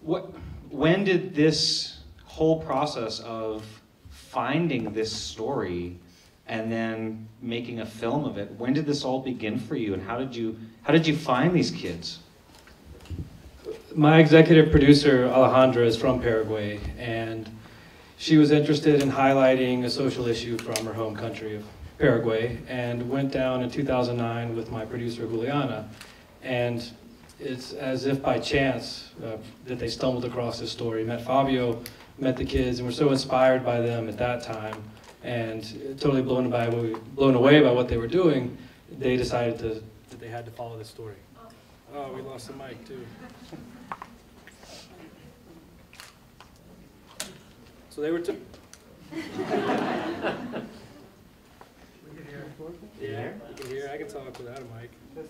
When did this whole process of finding this story and then making a film of it, when did this all begin for you, and how did you find these kids? My executive producer, Alejandra, is from Paraguay, and she was interested in highlighting a social issue from her home country of Paraguay, and went down in 2009 with my producer, Juliana. And it's as if by chance that they stumbled across this story. Met Fabio, met the kids, and were so inspired by them at that time, and totally blown away by what they were doing. They decided that they had to follow this story. Oh, we lost the mic too. So they were Yeah, you can hear. I can talk without a mic. This.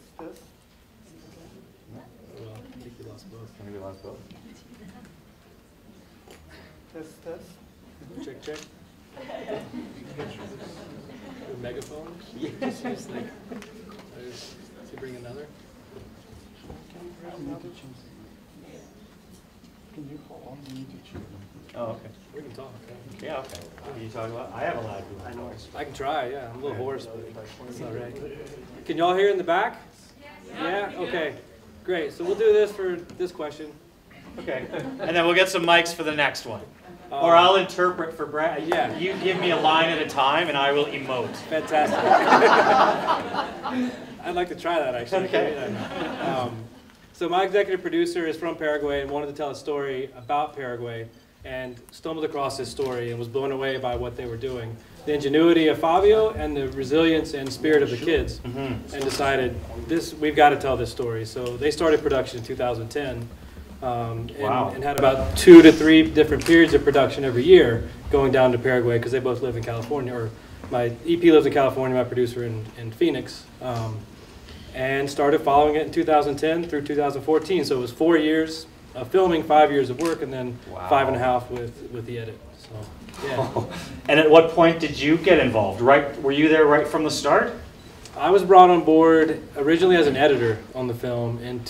Well, I think we lost both. I think we lost both. This. Check. A megaphone? Yes. Just like, to bring another? Can you hold on? We need to choose. Oh, okay. We can talk. Yeah, okay. What are you talking about? I have a loud voice. I can try, yeah. I'm a little hoarse, but it's all right. Can y'all hear in the back? Yeah? Okay. Great. So we'll do this for this question. Okay. And then we'll get some mics for the next one. Or I'll interpret for Brad. Yeah. You give me a line at a time, and I will emote. Fantastic. I'd like to try that, actually. Okay. So my executive producer is from Paraguay and wanted to tell a story about Paraguay, and stumbled across this story and was blown away by what they were doing. The ingenuity of Fabio and the resilience and spirit of the kids, and decided, we've got to tell this story. So they started production in 2010. And had about 2 to 3 different periods of production every year going down to Paraguay, because they both live in California, or my EP lives in California, my producer in Phoenix, and started following it in 2010 through 2014. So it was 4 years of filming, 5 years of work, and then 5.5 with the edit. So, yeah. And at what point did you get involved? Were you there right from the start? I was brought on board originally as an editor on the film in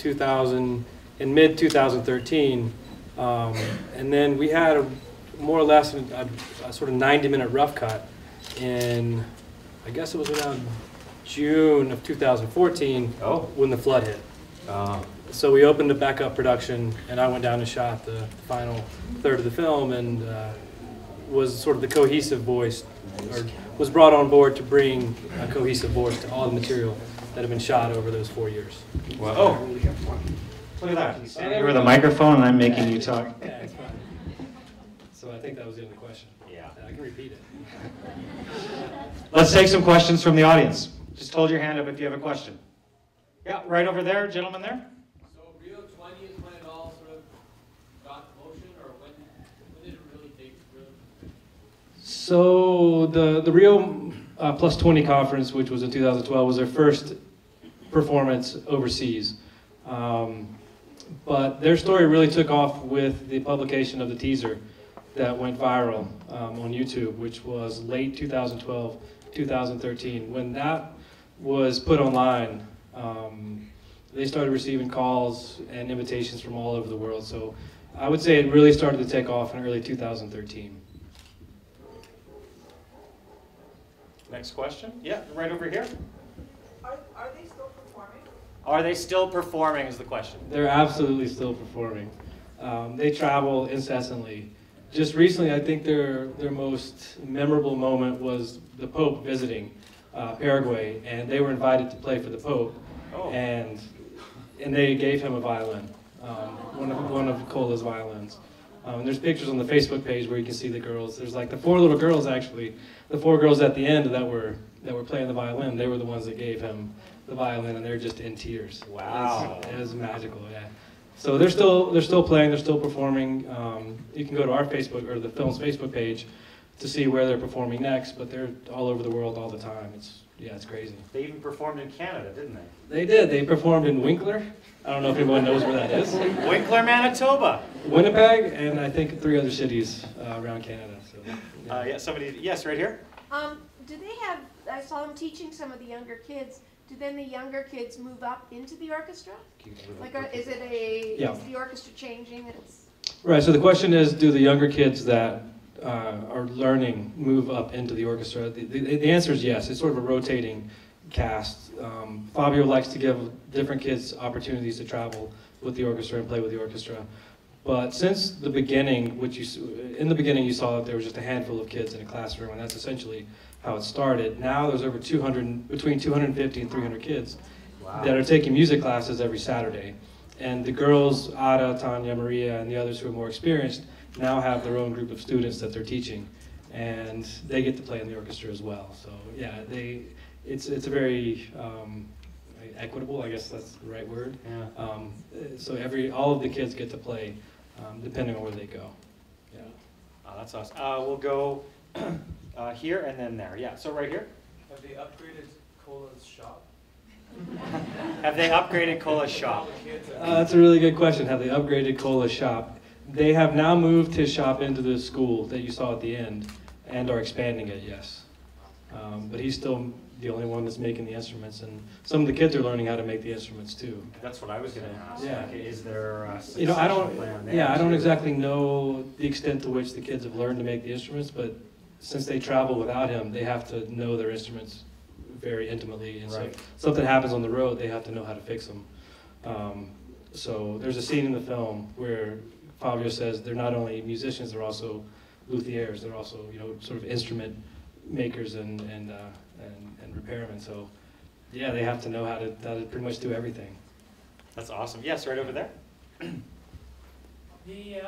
mid-2013, and then we had more or less a sort of 90-minute rough cut in, I guess it was around June of 2014 when the flood hit. So we opened a backup production, and I went down and shot the final third of the film, and was sort of the cohesive voice, or was brought on board to bring a cohesive voice to all the material that had been shot over those 4 years. Wow. Look at that. He's standing here with a microphone, and I'm making you talk. Yeah, it's fine. So I think that was the end of the question. Yeah. I can repeat it. Let's take some questions from the audience. Just hold your hand up if you have a question. Yeah, right over there, gentleman there. So Rio 20 is when it all sort of got motion, or when did it really take root? So the Rio Plus 20 conference, which was in 2012, was their first performance overseas. But their story really took off with the publication of the teaser that went viral on YouTube, which was late 2012, 2013. When that was put online, they started receiving calls and invitations from all over the world. So I would say it really started to take off in early 2013. Next question. Yeah, right over here. Are they still performing? Are they still performing is the question. They're absolutely still performing. They travel incessantly. Just recently, I think their most memorable moment was the Pope visiting Paraguay, and they were invited to play for the Pope, and they gave him a violin, one of Cola's violins. There's pictures on the Facebook page where you can see the girls. There's like the 4 little girls, actually, the 4 girls at the end that were playing the violin. They were the ones that gave him the violin, and they're just in tears. Wow. It was magical, yeah. So they're still playing, they're still performing. You can go to our Facebook, or the film's Facebook page, to see where they're performing next, but they're all over the world all the time. It's crazy. They even performed in Canada, didn't they? They did. They performed in Winkler. I don't know if anyone knows where that is. Winkler, Manitoba. Winnipeg, and I think 3 other cities around Canada. So, yeah, yes, right here. Do they have, I saw them teaching some of the younger kids, do then the younger kids move up into the orchestra? Like, is the orchestra changing? Right, so the question is, do the younger kids that are learning move up into the orchestra? The answer is yes. It's sort of a rotating cast. Fabio likes to give different kids opportunities to travel with the orchestra and play with the orchestra. But since the beginning, in the beginning you saw that there was just a handful of kids in a classroom, and that's essentially how it started. Now there's over 200, between 250 and 300 kids that are taking music classes every Saturday. And the girls, Ada, Tanya, Maria, and the others who are more experienced now have their own group of students that they're teaching, and they get to play in the orchestra as well. So yeah, it's a very equitable, I guess that's the right word. Yeah. So all of the kids get to play, depending on where they go. Yeah. Oh, that's awesome. We'll go here and then there. Yeah, so right here. Have they upgraded Cola's shop? Have they upgraded Cola's shop? That's a really good question. Have they upgraded Cola's shop? They have now moved his shop into the school that you saw at the end and are expanding it, yes. But he's still the only one that's making the instruments, and some of the kids are learning how to make the instruments too. That's what I was going to ask. Yeah. Like, is there a I don't. plan there? Yeah, I don't exactly know the extent to which the kids have learned to make the instruments, but since they travel without him, they have to know their instruments very intimately, and Right. so if something happens on the road, they have to know how to fix them. So there's a scene in the film where Fabio says they're not only musicians, they're also luthiers. They're also, sort of instrument makers and repairmen. So yeah, they have to know how to pretty much do everything. That's awesome. Yes, right over there. The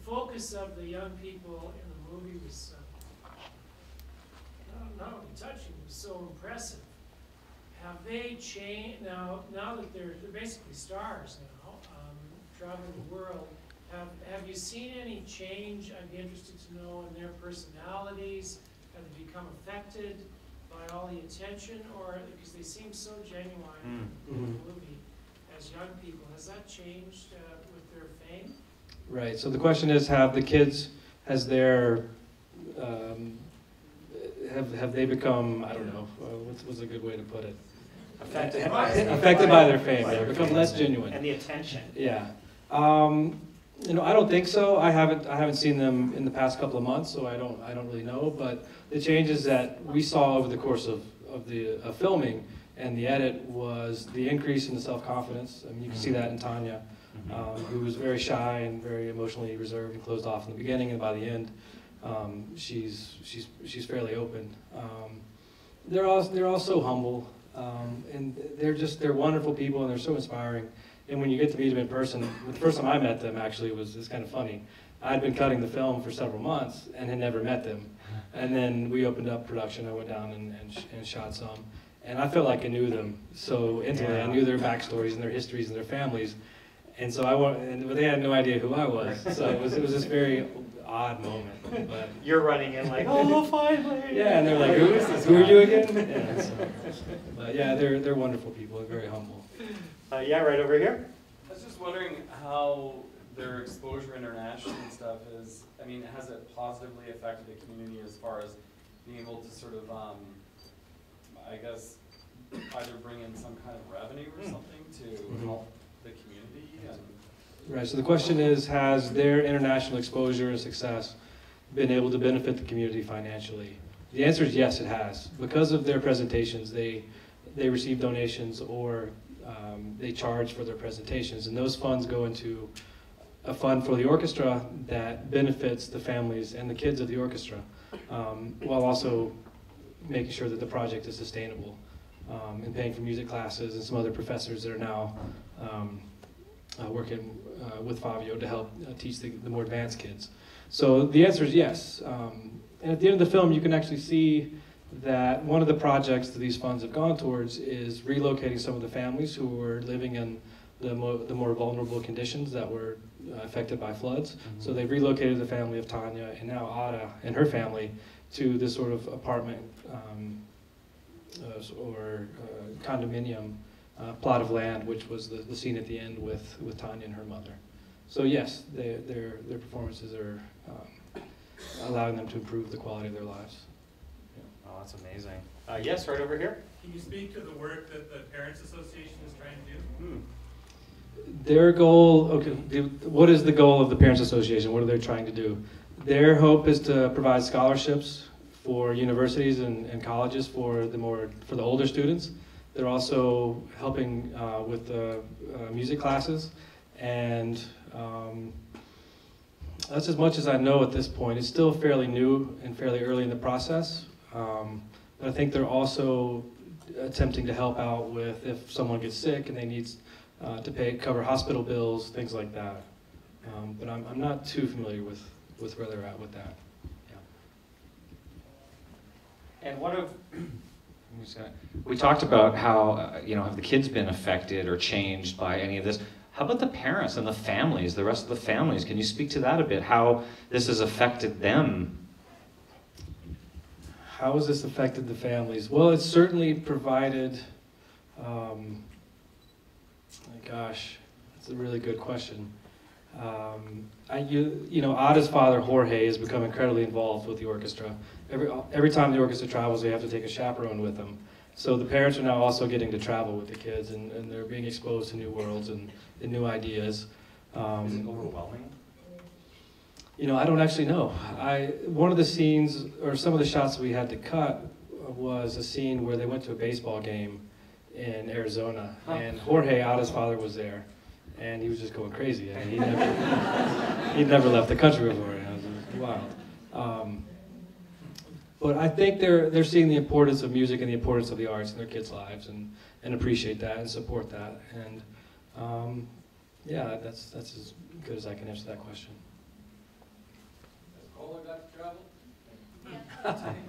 focus of the young people in the movie was not only touching, it was so impressive. Have they changed now that they're basically stars now, traveling the world? Have you seen any change? I'd be interested to know in their personalities. Have they become affected by all the attention, or because they seem so genuine in the movie as young people? Has that changed with their fame? Right. So the question is, have the kids, have they become, I don't know, what's a good way to put it? Affected by their fame. They've become less genuine. And the attention. Yeah. I don't think so. I haven't seen them in the past couple of months, so I don't really know. But the changes that we saw over the course of the filming and the edit was the increase in the self-confidence. I mean, you can see that in Tanya, who was very shy and very emotionally reserved and closed off in the beginning, and by the end, she's fairly open. They're all so humble, and they're wonderful people, and they're so inspiring. And when you get to meet them in person, the first time I met them actually it's kind of funny. I'd been cutting the film for several months and had never met them. And then we opened up production. I went down and shot some. And I felt like I knew them so intimately. I knew their backstories and their histories and their families. And so but they had no idea who I was. So it was this very odd moment. But You're running in like, oh, finally. yeah, and they're like, who is this? Who are you again? Yeah, but yeah, they're wonderful people. They're very humble. Yeah, right over here. I was just wondering how their exposure internationally and stuff is, I mean, has it positively affected the community as far as being able to sort of, I guess, either bring in some kind of revenue or something to help the community? Right, so the question is, has their international exposure and success been able to benefit the community financially? The answer is yes, it has. Because of their presentations, they receive donations or they charge for their presentations, and those funds go into a fund for the orchestra that benefits the families and the kids of the orchestra, while also making sure that the project is sustainable, and paying for music classes and some other professors that are now working with Fabio to help teach the more advanced kids. So the answer is yes. And at the end of the film, you can actually see that one of the projects that these funds have gone towards is relocating some of the families who were living in the more vulnerable conditions that were affected by floods. So they've relocated the family of Tanya and now Ada and her family to this sort of apartment or condominium plot of land, which was the scene at the end with Tanya and her mother. So yes, their performances are allowing them to improve the quality of their lives. Oh, that's amazing. Yes, right over here. Can you speak to the work that the Parents Association is trying to do? Their goal, okay, what is the goal of the Parents Association? What are they trying to do? Their hope is to provide scholarships for universities and colleges for the older students. They're also helping with the music classes, and that's as much as I know at this point. It's still fairly new and fairly early in the process, but I think they're also attempting to help out with if someone gets sick and they need to cover hospital bills, things like that. But I'm not too familiar with where they're at with that. And we talked about how, have the kids been affected or changed by any of this? How about the parents and the families, the rest of the families? Can you speak to that a bit, how this has affected them? How has this affected the families? Well, it's certainly provided, gosh, that's a really good question. Ada's father, Jorge, has become incredibly involved with the orchestra. Every time the orchestra travels, they have to take a chaperone with them. So the parents are now also getting to travel with the kids, and they're being exposed to new worlds and new ideas. Is it overwhelming? I don't actually know. One of the scenes, or some of the shots we had to cut, was a scene where they went to a baseball game in Arizona, and Jorge, Ada's father, was there. And he was just going crazy. I mean, he'd never left the country before. It was wild. But I think they're seeing the importance of music and the importance of the arts in their kids' lives, and appreciate that and support that. And yeah, that's as good as I can answer that question. Has Cola got to travel?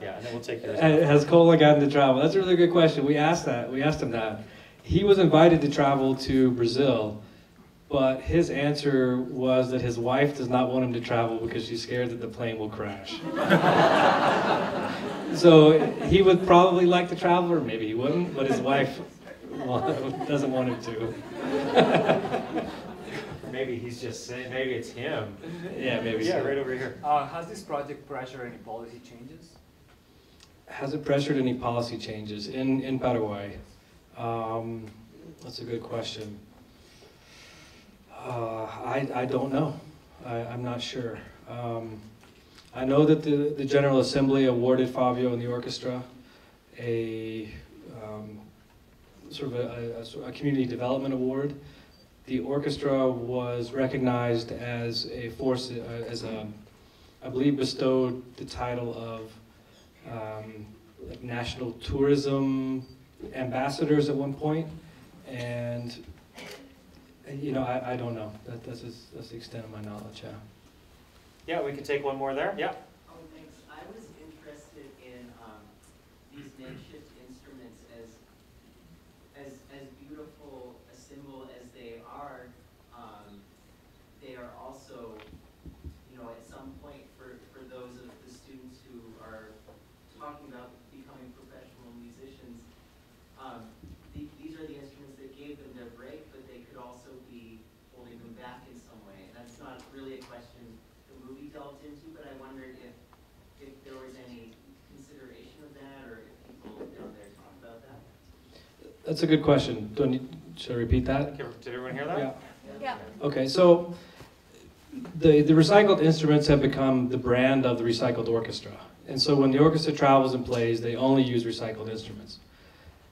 Yeah, and then we'll take yours. Has Cola gotten to travel? That's a really good question. We asked him that. He was invited to travel to Brazil, but his answer was that his wife does not want him to travel because she's scared that the plane will crash. So he would probably like to travel, or maybe he wouldn't, but his wife doesn't want him to. Maybe he's just saying, maybe it's him. Yeah, maybe Yeah, so. right over here. Has this project pressured any policy changes? Has it pressured any policy changes in Paraguay? That's a good question. I don't know. I'm not sure. I know that the General Assembly awarded Fabio and the orchestra a community development award. The orchestra was recognized as a force, I believe bestowed the title of like national tourism ambassadors at one point, and I don't know. That's the extent of my knowledge. Yeah. Yeah, we can take one more there. Yeah. Oh, thanks. I was interested in these makeshift instruments as beautiful a symbol as they are also, at some point for those of the students who are talking about becoming professional musicians, these are the instruments that gave them their break, but they could also be holding them back in some way. And that's not really a question the movie delved into, but I wondered if there was any consideration of that, or if people down there talk about that. That's a good question. Should I repeat that? Did everyone hear that? Yeah. Yeah. Okay, so the recycled instruments have become the brand of the Recycled Orchestra. And so when the orchestra travels and plays, they only use recycled instruments.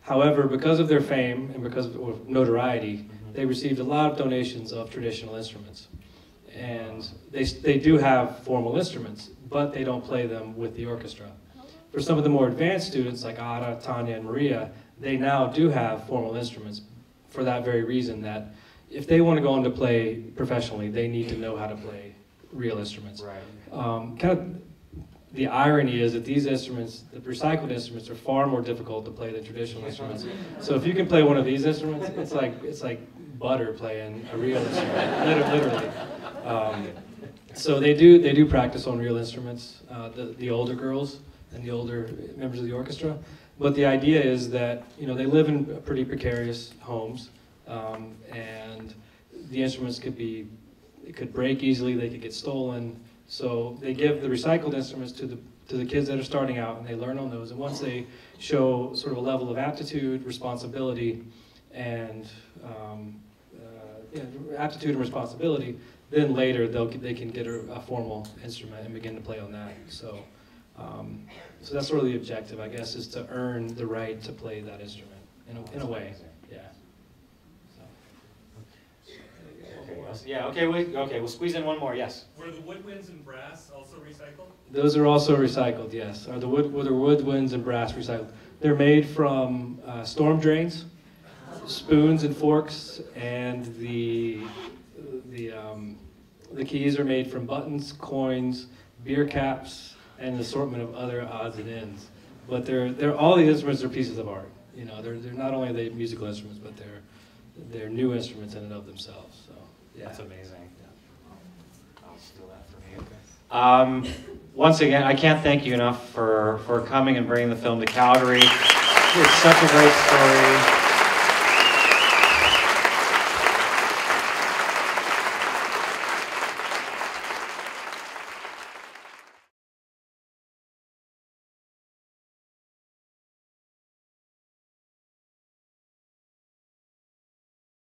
However, because of their fame and because of notoriety, they received a lot of donations of traditional instruments. And they do have formal instruments, but they don't play them with the orchestra. For some of the more advanced students, like Ada, Tanya, and Maria, they now do have formal instruments for that very reason, that if they want to go on to play professionally, they need to know how to play real instruments. Right. Kind of the irony is that these instruments, the recycled instruments, are far more difficult to play than traditional instruments. So if you can play one of these instruments, it's like butter playing a real instrument, literally. So they do practice on real instruments, the older girls and the older members of the orchestra. But the idea is that they live in pretty precarious homes, and the instruments could break easily. They could get stolen. So they give the recycled instruments to the kids that are starting out, and they learn on those. And once they show sort of a level of aptitude, responsibility, and aptitude and responsibility, then later they can get a formal instrument and begin to play on that. So, so that's sort of the objective, I guess, is to earn the right to play that instrument in a way. Yeah. So. Yeah. Okay. We'll squeeze in one more. Yes. Were the woodwinds and brass also recycled? Those are also recycled. Yes. Are the woodwinds and brass recycled? They're made from storm drains, spoons and forks, and the keys are made from buttons, coins, beer caps, and an assortment of other odds and ends. But they're all these instruments are pieces of art. You know, they're not only the musical instruments, but they're new instruments in and of themselves. So yeah, that's amazing. Yeah. I'll steal that from you. Once again, I can't thank you enough for coming and bringing the film to Calgary. It's such a great story.